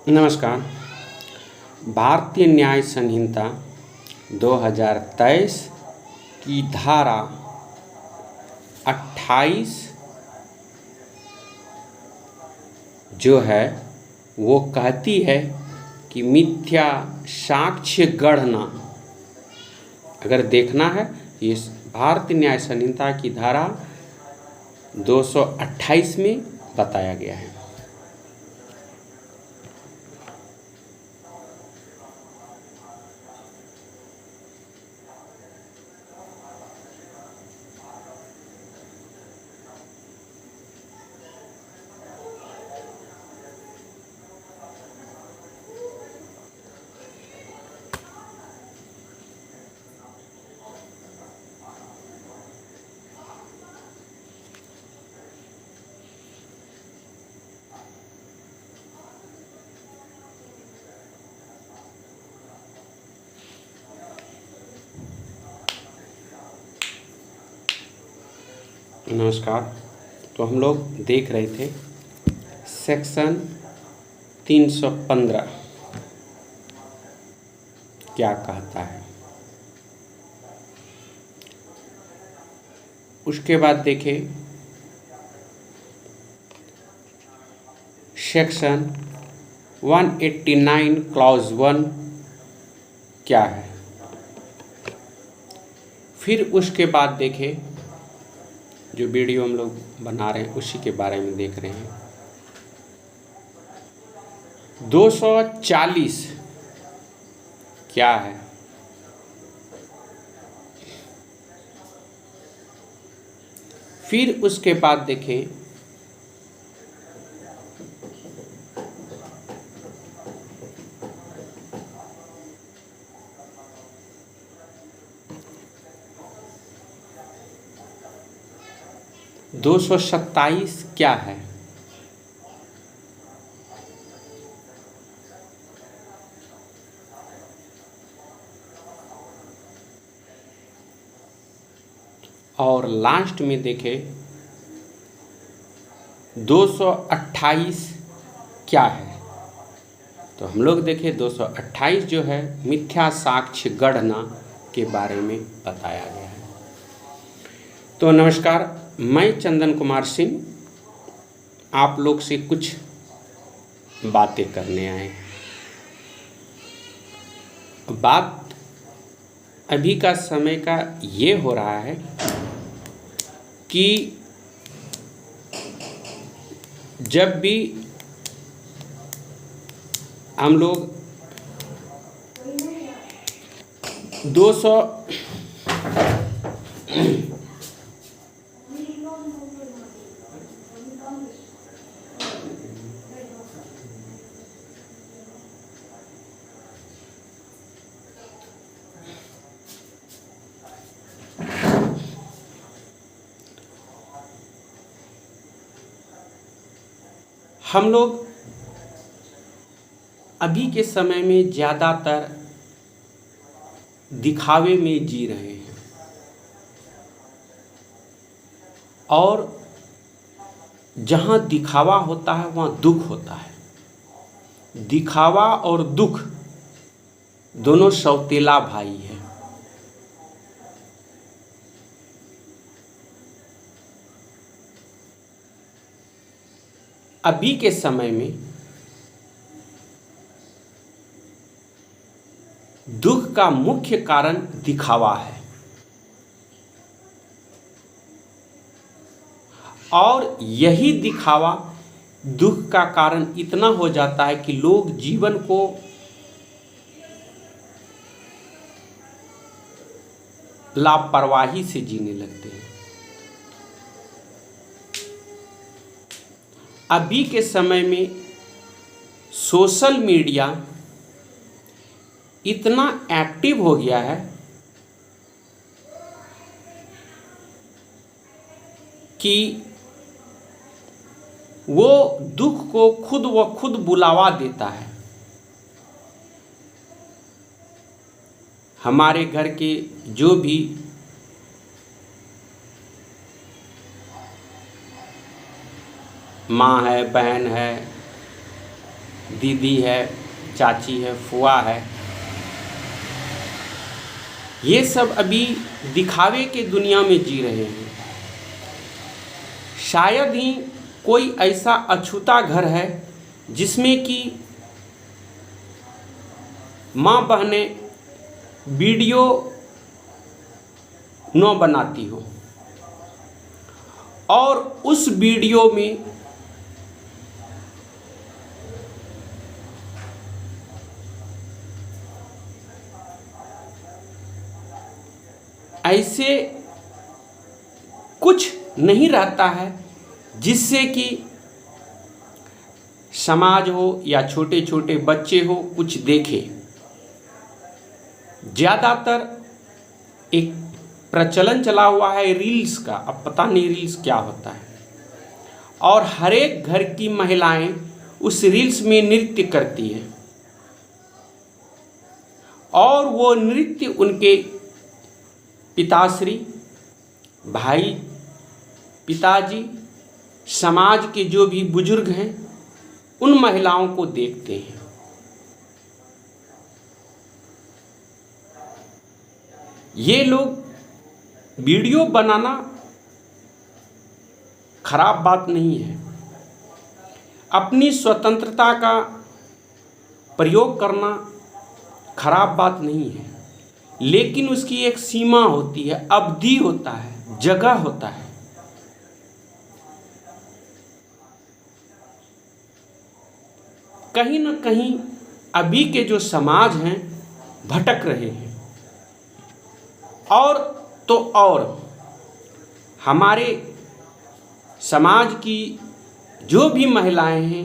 नमस्कार। भारतीय न्याय संहिता 2023 की धारा 28 जो है वो कहती है कि मिथ्या साक्ष्य गढ़ना। अगर देखना है इस भारतीय न्याय संहिता की धारा 228 में बताया गया है। नमस्कार। तो हम लोग देख रहे थे सेक्शन 315 क्या कहता है। उसके बाद देखें सेक्शन 189 क्लॉज 1 क्या है। फिर उसके बाद देखें जो वीडियो हम लोग बना रहे हैं उसी के बारे में देख रहे हैं। 240 क्या है। फिर उसके बाद देखें दो सौ 27 क्या है। और लास्ट में देखें 228 क्या है। तो हम लोग देखें 228 जो है मिथ्या साक्ष्य गढ़ना के बारे में बताया गया है। तो नमस्कार, मैं चंदन कुमार सिंह आप लोग से कुछ बातें करने आए। बात अभी का समय का ये हो रहा है कि जब भी हम लोग 200 हम लोग अभी के समय में ज़्यादातर दिखावे में जी रहे हैं और जहाँ दिखावा होता है वहाँ दुख होता है। दिखावा और दुख दोनों सौतेला भाई है। अभी के समय में दुख का मुख्य कारण दिखावा है और यही दिखावा दुख का कारण इतना हो जाता है कि लोग जीवन को लापरवाही से जीने लगते हैं। अभी के समय में सोशल मीडिया इतना एक्टिव हो गया है कि वो दुख को खुद व खुद बुलावा देता है। हमारे घर के जो भी माँ है, बहन है, दीदी है, चाची है, फुआ है, ये सब अभी दिखावे के दुनिया में जी रहे हैं। शायद ही कोई ऐसा अछूता घर है जिसमें कि माँ बहनें वीडियो न बनाती हो और उस वीडियो में ऐसे कुछ नहीं रहता है जिससे कि समाज हो या छोटे छोटे बच्चे हो कुछ देखे। ज़्यादातर एक प्रचलन चला हुआ है रील्स का, अब पता नहीं रील्स क्या होता है, और हर एक घर की महिलाएं उस रील्स में नृत्य करती हैं और वो नृत्य उनके पिताश्री, भाई, पिताजी, समाज के जो भी बुजुर्ग हैं उन महिलाओं को देखते हैं। ये लोग वीडियो बनाना खराब बात नहीं है, अपनी स्वतंत्रता का प्रयोग करना खराब बात नहीं है, लेकिन उसकी एक सीमा होती है, अवधि होता है, जगह होता है। कहीं न कहीं अभी के जो समाज हैं भटक रहे हैं और तो और हमारे समाज की जो भी महिलाएं हैं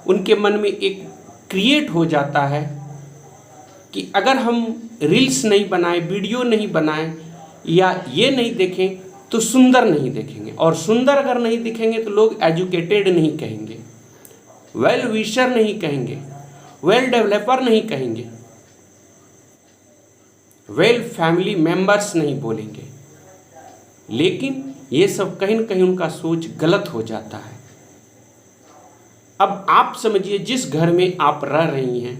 उनके मन में एक क्रिएट हो जाता है कि अगर हम रील्स नहीं बनाएं, वीडियो नहीं बनाएं या ये नहीं देखें तो सुंदर नहीं दिखेंगे, और सुंदर अगर नहीं दिखेंगे तो लोग एजुकेटेड नहीं कहेंगे, वेल विशर नहीं कहेंगे, वेल डेवलपर नहीं कहेंगे, वेल फैमिली मेंबर्स नहीं बोलेंगे। लेकिन ये सब कहीं न कहीं उनका सोच गलत हो जाता है। अब आप समझिए, जिस घर में आप रह रही हैं,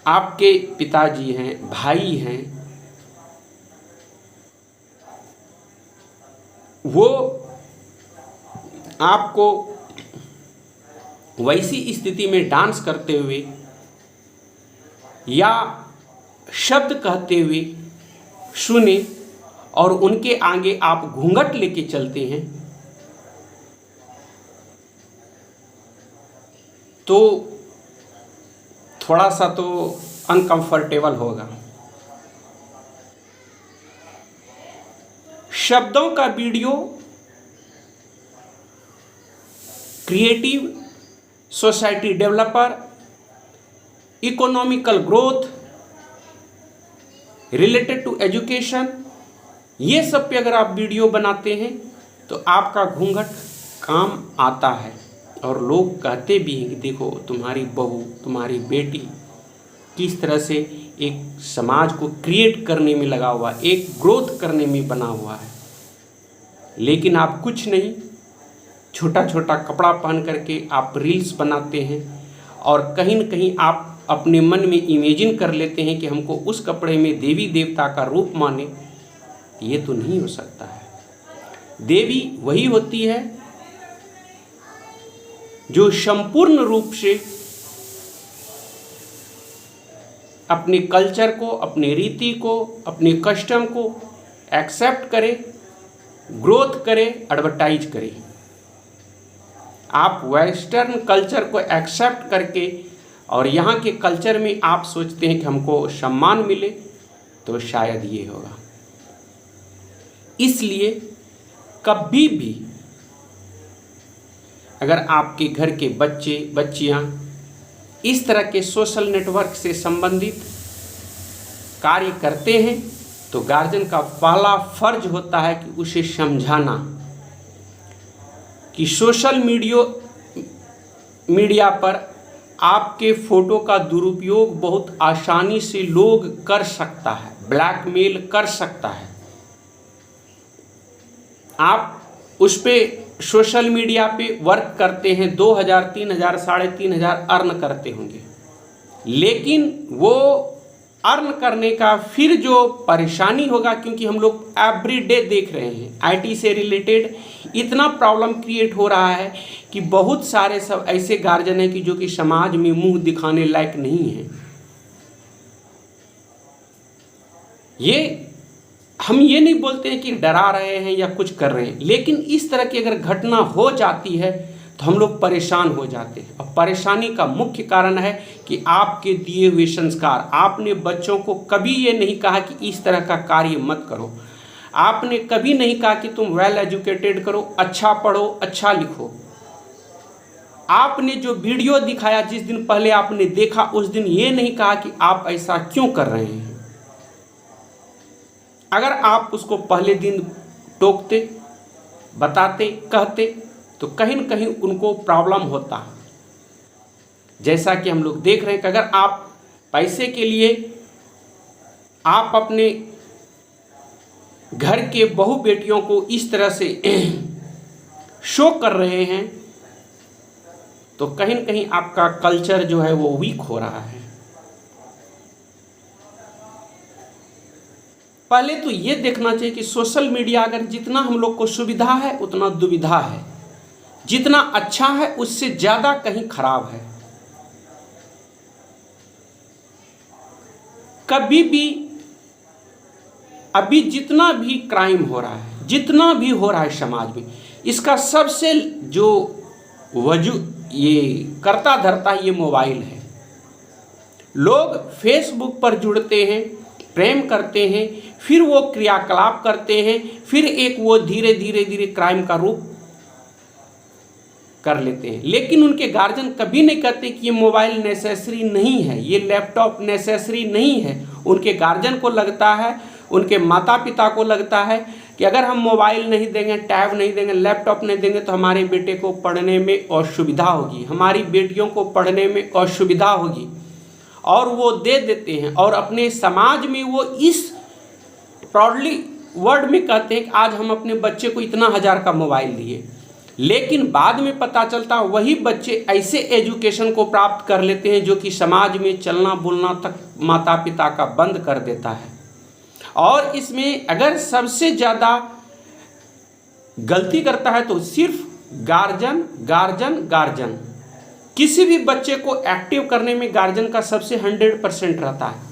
आपके पिताजी हैं, भाई हैं, वो आपको वैसी स्थिति में डांस करते हुए या शब्द कहते हुए सुने और उनके आगे आप घूंघट लेके चलते हैं तो थोड़ा सा तो अनकंफर्टेबल होगा। शब्दों का video creative, society developer, economical growth, related to education, ये सब पे अगर आप वीडियो बनाते हैं तो आपका घूंघट काम आता है। और लोग कहते भी हैं कि देखो तुम्हारी बहू, तुम्हारी बेटी किस तरह से एक समाज को क्रिएट करने में लगा हुआ, एक ग्रोथ करने में बना हुआ है। लेकिन आप कुछ नहीं, छोटा छोटा कपड़ा पहन करके आप रील्स बनाते हैं और कहीं न कहीं आप अपने मन में इमेजिन कर लेते हैं कि हमको उस कपड़े में देवी देवता का रूप माने। ये तो नहीं हो सकता है। देवी वही होती है जो संपूर्ण रूप से अपने कल्चर को, अपने रीति को, अपने कस्टम को एक्सेप्ट करे, ग्रोथ करे, एडवर्टाइज करे। आप वेस्टर्न कल्चर को एक्सेप्ट करके और यहाँ के कल्चर में आप सोचते हैं कि हमको सम्मान मिले, तो शायद ये होगा। इसलिए कभी भी अगर आपके घर के बच्चे बच्चियाँ इस तरह के सोशल नेटवर्क से संबंधित कार्य करते हैं तो गार्जियन का पहला फर्ज होता है कि उसे समझाना कि सोशल मीडिया पर आपके फ़ोटो का दुरुपयोग बहुत आसानी से लोग कर सकता है, ब्लैकमेल कर सकता है। आप उस पर सोशल मीडिया पे वर्क करते हैं, 2000, 3000, 3500 अर्न करते होंगे, लेकिन वो अर्न करने का फिर जो परेशानी होगा, क्योंकि हम लोग एवरीडे देख रहे हैं आईटी से रिलेटेड इतना प्रॉब्लम क्रिएट हो रहा है कि बहुत सारे सब ऐसे गार्जियन हैं कि जो कि समाज में मुंह दिखाने लायक नहीं है। ये हम ये नहीं बोलते हैं कि डरा रहे हैं या कुछ कर रहे हैं, लेकिन इस तरह की अगर घटना हो जाती है तो हम लोग परेशान हो जाते हैं। और परेशानी का मुख्य कारण है कि आपके दिए हुए संस्कार। आपने बच्चों को कभी ये नहीं कहा कि इस तरह का कार्य मत करो, आपने कभी नहीं कहा कि तुम वेल एजुकेटेड करो, अच्छा पढ़ो, अच्छा लिखो। आपने जो वीडियो दिखाया जिस दिन पहले आपने देखा, उस दिन ये नहीं कहा कि आप ऐसा क्यों कर रहे हैं। अगर आप उसको पहले दिन टोकते, बताते, कहते तो कहीं न कहीं उनको प्रॉब्लम होता। जैसा कि हम लोग देख रहे हैं कि अगर आप पैसे के लिए आप अपने घर के बहू बेटियों को इस तरह से शो कर रहे हैं तो कहीं न कहीं आपका कल्चर जो है वो वीक हो रहा है। पहले तो ये देखना चाहिए कि सोशल मीडिया अगर जितना हम लोग को सुविधा है उतना दुविधा है, जितना अच्छा है उससे ज़्यादा कहीं खराब है। कभी भी अभी जितना भी क्राइम हो रहा है, जितना भी हो रहा है समाज में, इसका सबसे जो ये करता धरता ये मोबाइल है। लोग फेसबुक पर जुड़ते हैं, प्रेम करते हैं, फिर वो क्रियाकलाप करते हैं, फिर एक वो धीरे धीरे क्राइम का रूप कर लेते हैं। लेकिन उनके गार्जियन कभी नहीं कहते कि ये मोबाइल नेसेसरी नहीं है, ये लैपटॉप नेसेसरी नहीं है। उनके गार्जियन को लगता है, उनके माता पिता को लगता है कि अगर हम मोबाइल नहीं देंगे, टैब नहीं देंगे, लैपटॉप नहीं देंगे तो हमारे बेटे को पढ़ने में असुविधा होगी, हमारी बेटियों को पढ़ने में असुविधा होगी, और वो दे देते हैं। और अपने समाज में वो इस प्राउडली वर्ड में कहते हैं कि आज हम अपने बच्चे को इतना हजार का मोबाइल दिए, लेकिन बाद में पता चलता वही बच्चे ऐसे एजुकेशन को प्राप्त कर लेते हैं जो कि समाज में चलना बोलना तक माता पिता का बंद कर देता है। और इसमें अगर सबसे ज़्यादा गलती करता है तो सिर्फ गार्जियन। किसी भी बच्चे को एक्टिव करने में गार्जियन का सबसे 100% रहता है,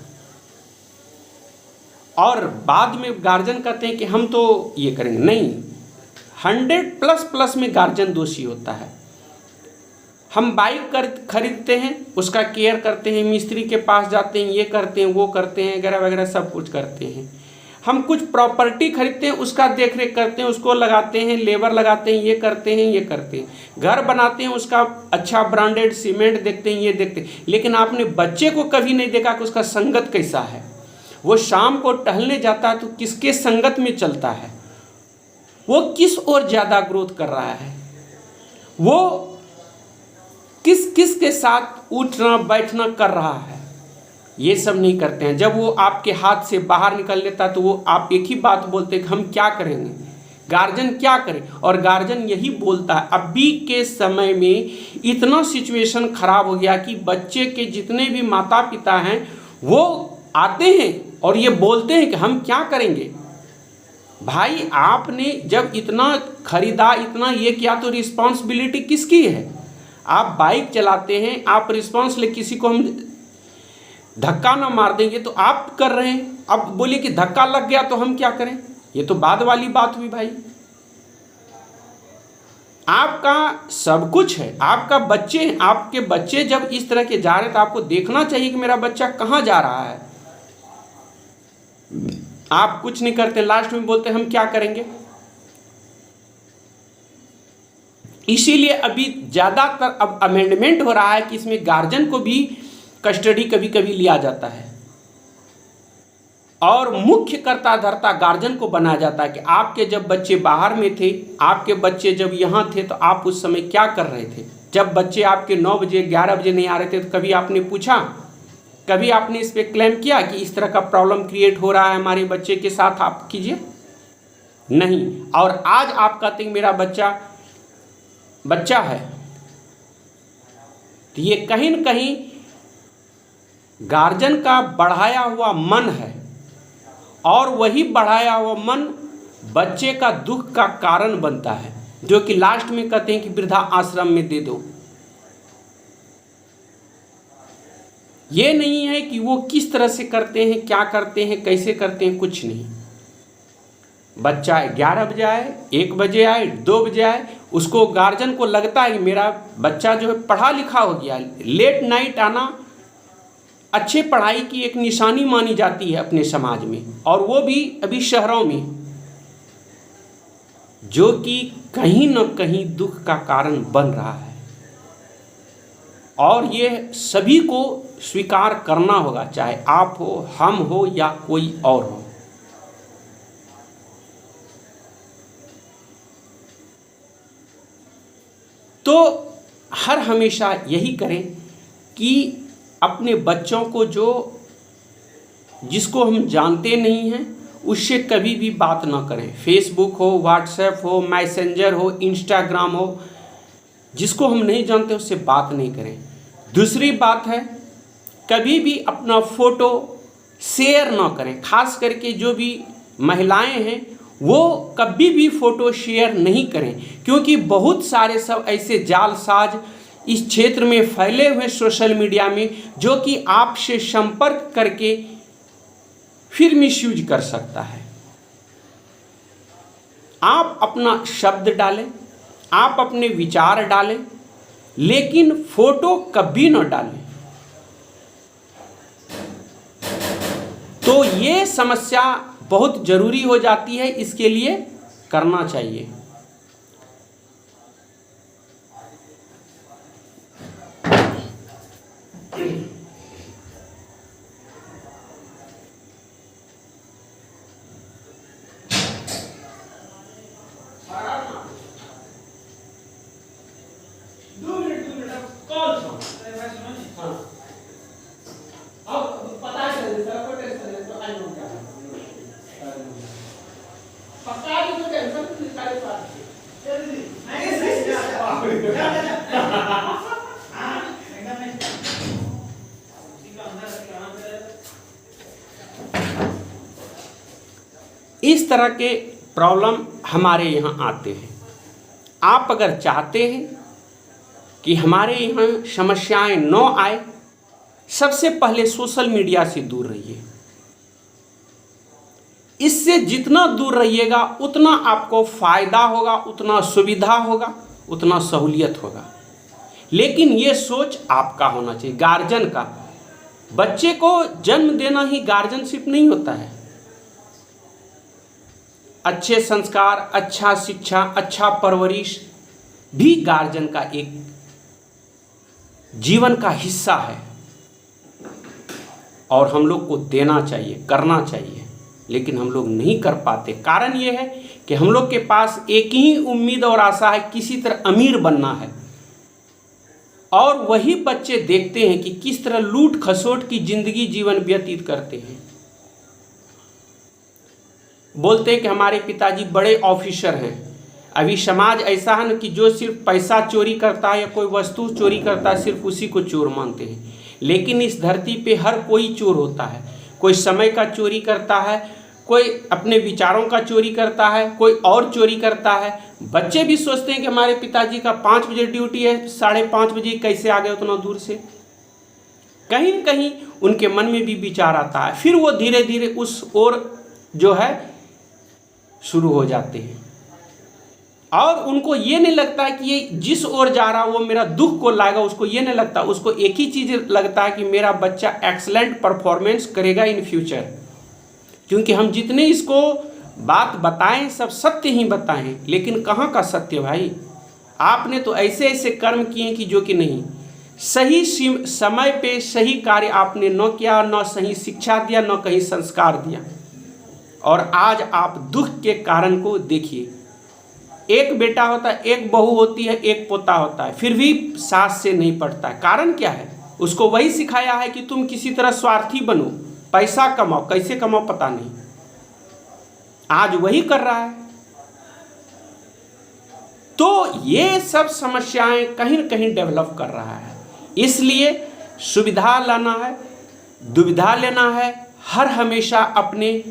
और बाद में गार्जियन कहते हैं कि हम तो ये करेंगे। नहीं, 100++ में गार्जियन दोषी होता है। हम बाइक खरीदते हैं, उसका केयर करते हैं, मिस्त्री के पास जाते हैं, ये करते हैं, वो करते हैं, वगैरह वगैरह सब कुछ करते हैं। हम कुछ प्रॉपर्टी खरीदते हैं, उसका देख रेख करते हैं, उसको लगाते हैं, लेबर लगाते हैं, ये करते हैं, ये करते हैं। घर बनाते हैं, उसका अच्छा ब्रांडेड सीमेंट देखते हैं, ये देखते हैं। लेकिन आपने बच्चे को कभी नहीं देखा कि उसका संगत कैसा है। वो शाम को टहलने जाता है तो किसके संगत में चलता है, वो किस ओर ज़्यादा ग्रोथ कर रहा है, वो किस के साथ उठना बैठना कर रहा है, ये सब नहीं करते हैं। जब वो आपके हाथ से बाहर निकल लेता तो वो आप एक ही बात बोलते हैं कि हम क्या करेंगे, गार्जियन क्या करे। और गार्जियन यही बोलता है। अभी के समय में इतना सिचुएशन खराब हो गया कि बच्चे के जितने भी माता पिता हैं वो आते हैं और ये बोलते हैं कि हम क्या करेंगे। भाई आपने जब इतना खरीदा, इतना ये किया तो रिस्पॉन्सिबिलिटी किसकी है। आप बाइक चलाते हैं, आप रिस्पॉन्सिबिलिटी, किसी को हम धक्का ना मार देंगे तो आप कर रहे हैं। अब बोलिए कि धक्का लग गया तो हम क्या करें, ये तो बाद वाली बात हुई। भाई आपका सब कुछ है, आपका बच्चे, आपके बच्चे जब इस तरह के जा रहे तो आपको देखना चाहिए कि मेरा बच्चा कहाँ जा रहा है। आप कुछ नहीं करते, लास्ट में बोलते हम क्या करेंगे। इसीलिए अभी ज़्यादातर अब अमेंडमेंट हो रहा है कि इसमें गार्जियन को भी कस्टडी कभी कभी लिया जाता है और मुख्य कर्ता धर्ता गार्जियन को बनाया जाता है कि आपके जब बच्चे बाहर में थे, आपके बच्चे जब यहाँ थे तो आप उस समय क्या कर रहे थे। जब बच्चे आपके 9 बजे 11 बजे नहीं आ रहे थे तो कभी आपने पूछा, कभी आपने इस पर क्लेम किया कि इस तरह का प्रॉब्लम क्रिएट हो रहा है हमारे बच्चे के साथ, आप कीजिए नहीं। और आज आप कहते हैं मेरा बच्चा बच्चा है, तो ये कहीं न कहीं गार्जियन का बढ़ाया हुआ मन है, और वही बढ़ाया हुआ मन बच्चे का दुख का कारण बनता है, जो कि लास्ट में कहते हैं कि वृद्धा आश्रम में दे दो। ये नहीं है कि वो किस तरह से करते हैं, क्या करते हैं, कैसे करते हैं, कुछ नहीं। बच्चा 11 बजे आए, 1 बजे आए, 2 बजे आए, उसको गार्जियन को लगता है कि मेरा बच्चा जो है पढ़ा लिखा हो गया। लेट नाइट आना अच्छे पढ़ाई की एक निशानी मानी जाती है अपने समाज में, और वो भी अभी शहरों में, जो कि कहीं न कहीं दुख का कारण बन रहा है। और ये सभी को स्वीकार करना होगा, चाहे आप हो, हम हो या कोई और हो। तो हर हमेशा यही करें कि अपने बच्चों को जिसको हम जानते नहीं हैं उससे कभी भी बात ना करें। फेसबुक हो, व्हाट्सएप हो, मैसेंजर हो, इंस्टाग्राम हो, जिसको हम नहीं जानते उससे बात नहीं करें। दूसरी बात है, कभी भी अपना फ़ोटो शेयर ना करें। खास करके जो भी महिलाएं हैं वो कभी भी फ़ोटो शेयर नहीं करें, क्योंकि बहुत सारे सब ऐसे जालसाज इस क्षेत्र में फैले हुए सोशल मीडिया में, जो कि आपसे संपर्क करके फिर मिसयूज कर सकता है। आप अपना शब्द डालें, आप अपने विचार डालें, लेकिन फोटो कभी न डालें। तो ये समस्या बहुत जरूरी हो जाती है, इसके लिए करना चाहिए। इस तरह के प्रॉब्लम हमारे यहाँ आते हैं। आप अगर चाहते हैं कि हमारे यहाँ समस्याएं न आए, सबसे पहले सोशल मीडिया से दूर रहिए। इससे जितना दूर रहिएगा उतना आपको फायदा होगा, उतना सुविधा होगा, उतना सहूलियत होगा। लेकिन ये सोच आपका होना चाहिए, गार्जियन का। बच्चे को जन्म देना ही गार्जियनशिप नहीं होता है। अच्छे संस्कार, अच्छा शिक्षा, अच्छा परवरिश भी गार्जियन का एक जीवन का हिस्सा है, और हम लोग को देना चाहिए, करना चाहिए। लेकिन हम लोग नहीं कर पाते। कारण ये है कि हम लोग के पास एक ही उम्मीद और आशा है, किसी तरह अमीर बनना है। और वही बच्चे देखते हैं कि किस तरह लूट खसोट की जिंदगी जीवन व्यतीत करते हैं। बोलते हैं कि हमारे पिताजी बड़े ऑफिसर हैं। अभी समाज ऐसा है न कि जो सिर्फ पैसा चोरी करता है या कोई वस्तु चोरी करता है, सिर्फ उसी को चोर मानते हैं। लेकिन इस धरती पे हर कोई चोर होता है। कोई समय का चोरी करता है, कोई अपने विचारों का चोरी करता है, कोई और चोरी करता है। बच्चे भी सोचते हैं कि हमारे पिताजी का 5 बजे ड्यूटी है, 5:30 बजे कैसे आ गए उतना दूर से। कहीं न कहीं उनके मन में भी विचार आता है, फिर वो धीरे धीरे उस ओर जो है शुरू हो जाते हैं। और उनको ये नहीं लगता कि ये जिस ओर जा रहा वो मेरा दुख को लाएगा, उसको ये नहीं लगता। उसको एक ही चीज़ लगता है कि मेरा बच्चा एक्सलेंट परफॉर्मेंस करेगा इन फ्यूचर। क्योंकि हम जितने इसको बात बताएं सब सत्य ही बताएं, लेकिन कहाँ का सत्य भाई। आपने तो ऐसे ऐसे कर्म किए कि जो कि नहीं सही समय पे सही कार्य आपने न किया, न सही शिक्षा दिया, न कहीं संस्कार दिया। और आज आप दुख के कारण को देखिए। एक बेटा होता है, एक बहू होती है, एक पोता होता है, फिर भी सास से नहीं पड़ता है। कारण क्या है? उसको वही सिखाया है कि तुम किसी तरह स्वार्थी बनो, पैसा कमाओ, कैसे कमाओ पता नहीं। आज वही कर रहा है। तो ये सब समस्याएं कहीं न कहीं डेवलप कर रहा है। इसलिए सुविधा लाना है, दुविधा लेना है, हर हमेशा अपने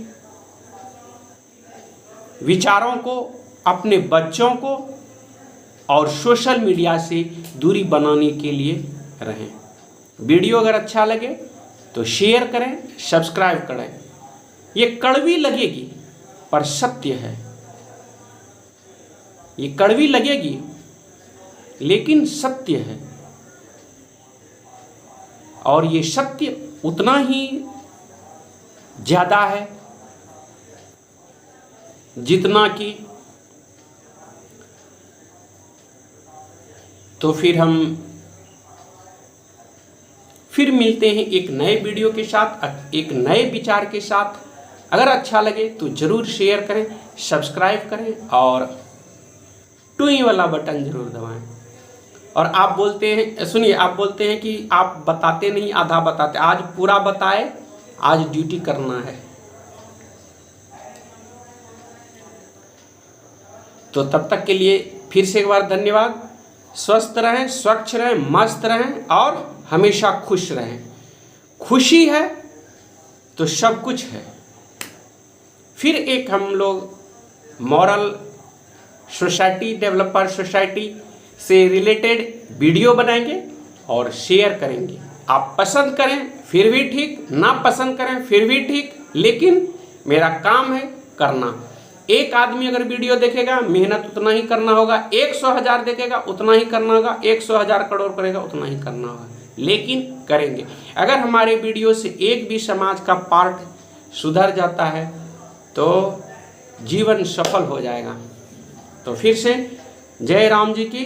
विचारों को, अपने बच्चों को और सोशल मीडिया से दूरी बनाने के लिए रहें। वीडियो अगर अच्छा लगे तो शेयर करें, सब्सक्राइब करें। ये कड़वी लगेगी पर सत्य है, ये कड़वी लगेगी लेकिन सत्य है, और ये सत्य उतना ही ज़्यादा है जितना कि, तो फिर मिलते हैं एक नए वीडियो के साथ, एक नए विचार के साथ। अगर अच्छा लगे तो ज़रूर शेयर करें, सब्सक्राइब करें और टुई वाला बटन ज़रूर दबाएं। और आप बोलते हैं, सुनिए, आप बोलते हैं कि आप बताते नहीं, आधा बताते। आज पूरा बताए, आज ड्यूटी करना है। तो तब तक के लिए फिर से एक बार धन्यवाद। स्वस्थ रहें, स्वच्छ रहें, मस्त रहें और हमेशा खुश रहें। खुशी है तो सब कुछ है। फिर एक हम लोग मॉरल सोसाइटी, डेवलपर सोसाइटी से रिलेटेड वीडियो बनाएंगे और शेयर करेंगे। आप पसंद करें फिर भी ठीक, ना पसंद करें फिर भी ठीक, लेकिन मेरा काम है करना। एक आदमी अगर वीडियो देखेगा, मेहनत उतना ही करना होगा। 100,000 देखेगा, उतना ही करना होगा। 100,000 करोड़ करेगा, उतना ही करना होगा, लेकिन करेंगे। अगर हमारे वीडियो से एक भी समाज का पार्ट सुधर जाता है तो जीवन सफल हो जाएगा। तो फिर से जय राम जी की